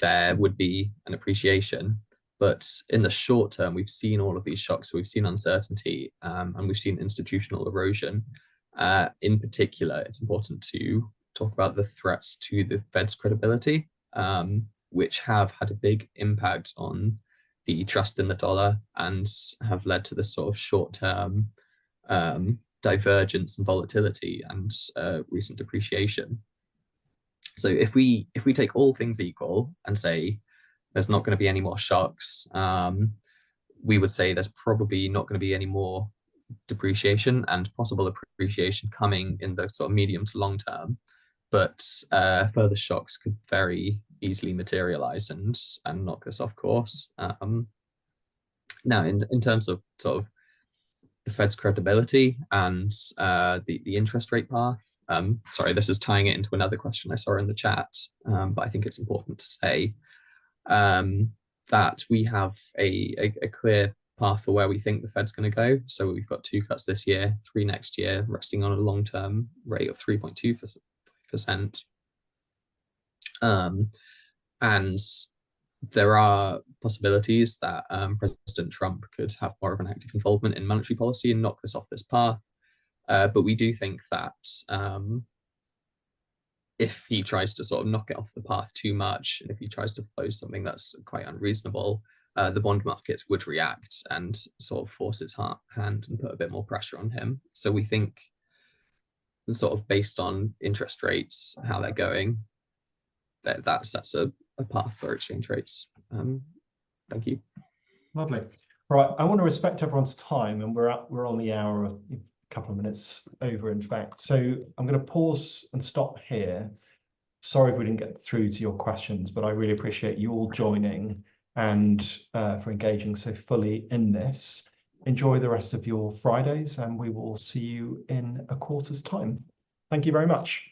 there would be an appreciation. But in the short term, we've seen all of these shocks. So we've seen uncertainty and we've seen institutional erosion. In particular, it's important to talk about the threats to the Fed's credibility, which have had a big impact on the trust in the dollar and have led to this sort of short-term divergence and volatility and recent depreciation. So if we take all things equal and say there's not going to be any more shocks, we would say there's probably not going to be any more depreciation and possible appreciation coming in the sort of medium to long term. But further shocks could very easily materialize and knock this off course. Now, in terms of sort of the Fed's credibility and the interest rate path, sorry, this is tying it into another question I saw in the chat, but I think it's important to say that we have a clear path for where we think the Fed's going to go. So we've got 2 cuts this year, 3 next year, resting on a long-term rate of 3.2%. And there are possibilities that President Trump could have more of an active involvement in monetary policy and knock this off this path. But we do think that if he tries to sort of knock it off the path too much, and if he tries to propose something that's quite unreasonable, the bond markets would react and sort of force its hand and put a bit more pressure on him. So we think, sort of based on interest rates, how they're going, that sets a path for exchange rates. Thank you. Lovely. All right, I want to respect everyone's time, and we're on the hour, a couple of minutes over, in fact. So I'm going to pause and stop here. Sorry if we didn't get through to your questions, but I really appreciate you all joining and for engaging so fully in this. Enjoy the rest of your Fridays, and we will see you in a quarter's time. Thank you very much.